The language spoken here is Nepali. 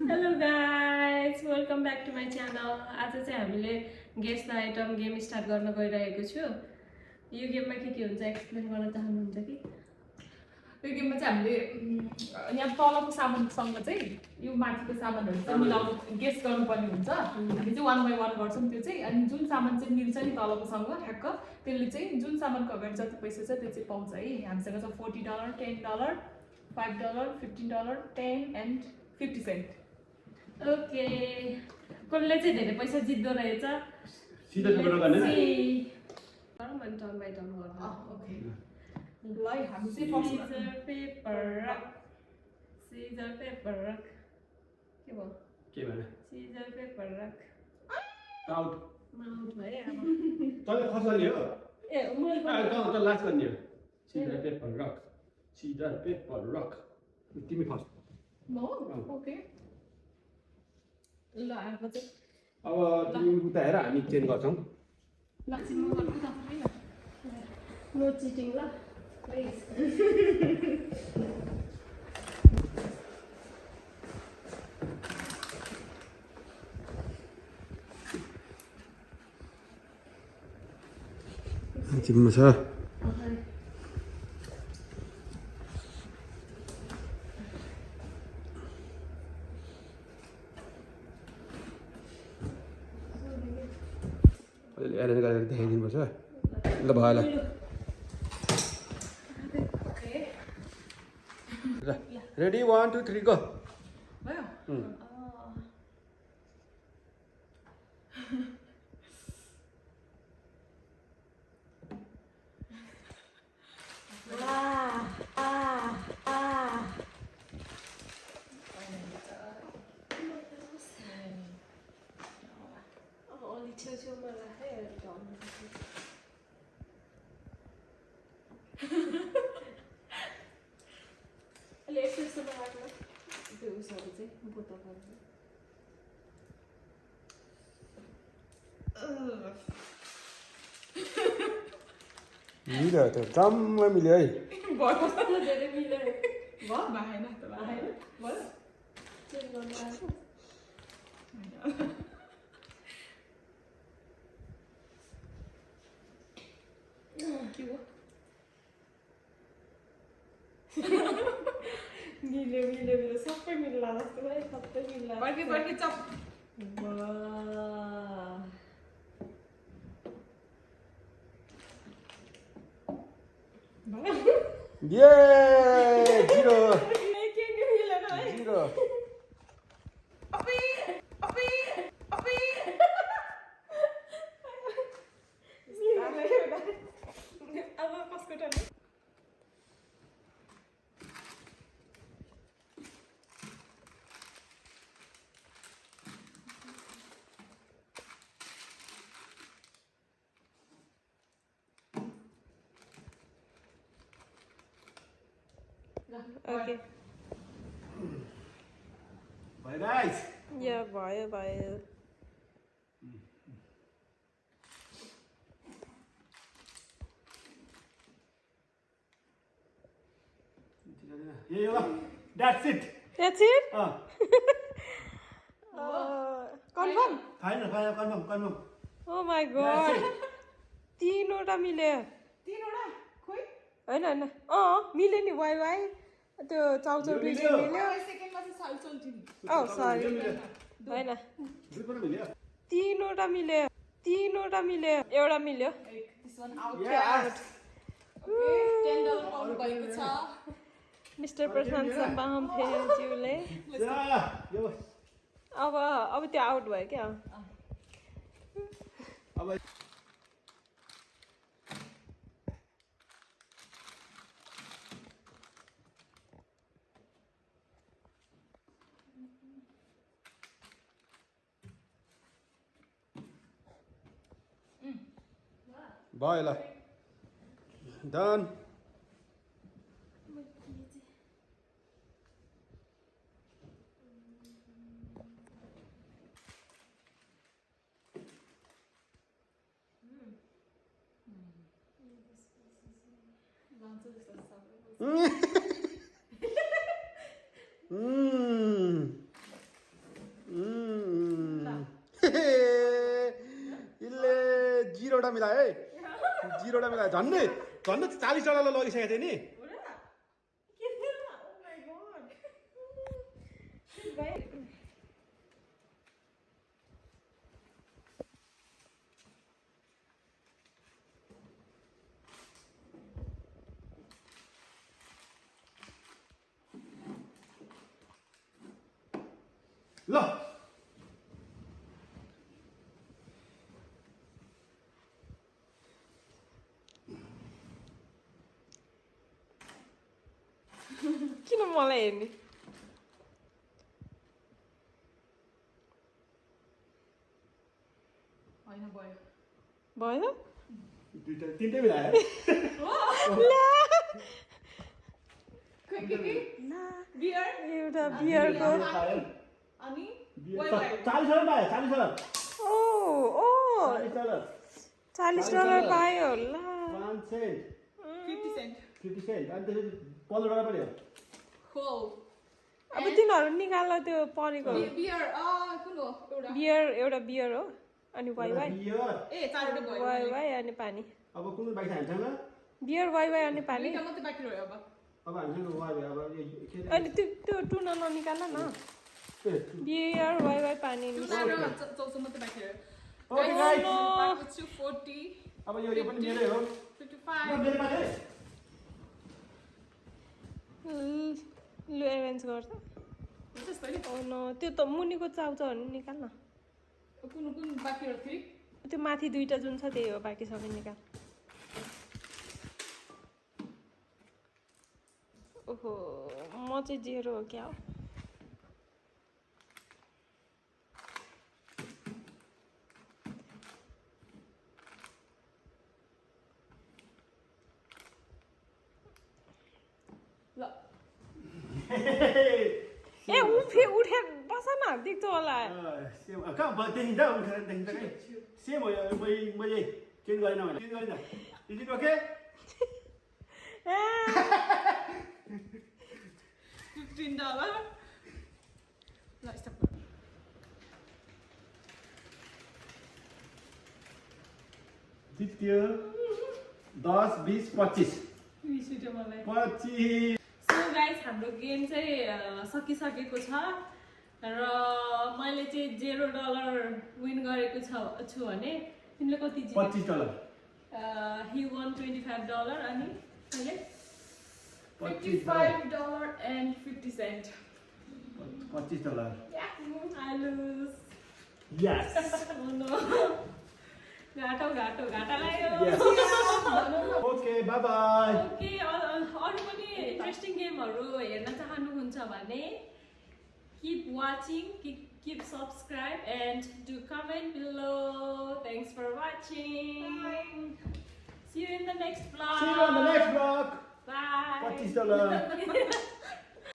Hello guys welcome back to my channel. आज चाहिँ हामीले guess the item game start गर्न गइरहेको छु। यो गेममा के हुन्छ एक्सप्लेन गर्न चाहनुहुन्छ कि? यो गेममा चाहिँ हामीले यहाँ तलको सामानसँग चाहिँ यो माथिको सामानहरू चाहिँ मिलाउनु गेस गर्नुपर्ने हुन्छ। हामी चाहिँ 1 by 1 गर्छौँ त्यो चाहिँ। अनि जुन सामान चाहिँ मिल्छ नि तलकोसँग ठ्याक्क त्यसले चाहिँ जुन सामानको अगाडि जति पैसा छ त्यो चाहिँ पाउँछ है। हामीसँग छ $40, $10, $5, $15, 10 and 50 cent। ओके, कसले चाहिँ धेरै पैसा जित्दो रहेछ? सिधा टिपेर गर्ने नि? मैले टर्न बाई टर्न गर्छु। ओके ल हामी चाहिँ first scissor paper rock, scissor paper rock. के भयो? के भने? Scissor paper rock. Out. Out भयो अब। तँले फर्स्ट गर्ने हो? ए मैले तँ लास्ट गर्ने हो। सिधा पेपर रक, सिधा पेपर रक। तिमी फर्स्ट। म ओके ल अब चाहिँ अब तिमी उता हेर, हामी चेन्ज गर्छौँ। लास्ट म गर्छु त नो चिटिङ ल प्लिज। तिम्रो छ? एरेन्ज गरेर देखाइदिनुपर्छ। ल भयो ल। ल रेडी 1 2 3 गो। भयो अलि छेउछेउमा राखेँ अहिले यस्तो यस्तोमा राख्नु त्यो उसहरू चाहिँ बोतल गर्नु। मिल्यो त, जम्मा मिल्यो है। कस्तो धेरै मिल्यो भयो भएन त भएन भयो चेन्ज गर्नु आएको। के हो मिल्यो मिल्यो मिल्यो सबै मिल्ला जस्तो भयो, सबै मिल्ला। पर्खी पर्खी चप ये 0 के मिलेन है? 0। अपी अपी अपी अब कसको टर्न? ओके भयो गाइस। यो भयो भयो। ये हो, that's it। That's it? Confirm? Final final confirm. Oh my god. तीनवटा मिल्यो। तीनवटा खोइ होइन होइन मिल्यो नि वाइ वाइ त्यो चाउचाउ दुई चाहिँ मिल्यो। सेकेन्डमा चाहिँ सालचल्टी सरी होइन तीनवटा मिल्यो, तीनवटा मिल्यो, एउटा मिल्यो। This one out Yes। $10 पाउनु भएको छ। मिस्टर प्रशान्त सम्बाहम्फेज्यूले यो अब त्यो आउट भयो क्या। अब भयो ल, डन। 0वटा मिलायो है 0वटा मिलायो झन्डै 40वटालाई लगिसकेको थिएँ नि ल किन मलाई हेर्ने होइन भयो भयो दुईटा तीनटै मिलायो के बियर एउटा बियरको अनि 40वटा पायो 40वटा ओ ओ 40 $40 पायो ल 1 सेन्ट 50 सेन्ट 50 सेन्ट अनि त्यसपछि 15वटा पनि हो हो अब तिनीहरू निकाल्न त्यो परेको बियर कुन हो एउटा बियर एउटा बियर हो अनि वाइ वाइ बियर ए चारवटा भयो वाइ वाइ अनि पानी अब कुन बाइक हामीसँग बियर वाइ वाइ अनि पानी दुईटा मात्रै बाँकी रह्यो अब हामीसँग वाइ अब के अरे अनि त्यो टुना ननिकाल न बियर वाइ वाइ पानी टुना र चौचो मात्रै बाँकी रह्यो ओके गाइस बाँकी छु 40 अब यो पनि मेरै हो 55 मेरो पाए लु एरेन्ज गर्छ त्यस्तो नि ओ नो त्यो त मुनिको चाउचाउहरू निकाल न कुन कुन बाँकी रह्यो फेरि त्यो माथि दुईटा जुन छ त्यही हो बाँकी सबै निकाल ओहो म चाहिँ 0 हो क्या हो ल ए उठे बस न देख्छ होला सेम कहाँ देखिन्छ उठेर देखिन्छ कि सेम हो मैले चेन्ज गरिनँ भने चेन्ज गरिनँ इज इट ओके $15 ल स्टप जित्यो 10 20 25 रिसिट्यो मलाई 25 सो गाइस हाम्रो गेम चाहिँ सकिसकेको छ र मैले चाहिँ $0 विन गरेको छु भने तिमीले कति जित्यौ $25 he won $25 अनि मैले $55.50 $25 I lose yes oh no घाटा लाग्यो ओके बाइ बाइ ओके अरू पनि इन्ट्रेस्टिङ गेमहरू हेर्न चाहनुहुन्छ भने keep watching, keep subscribe and do comment below. Thanks for watching. See you in the next vlog. See you on the next vlog. Bye. $25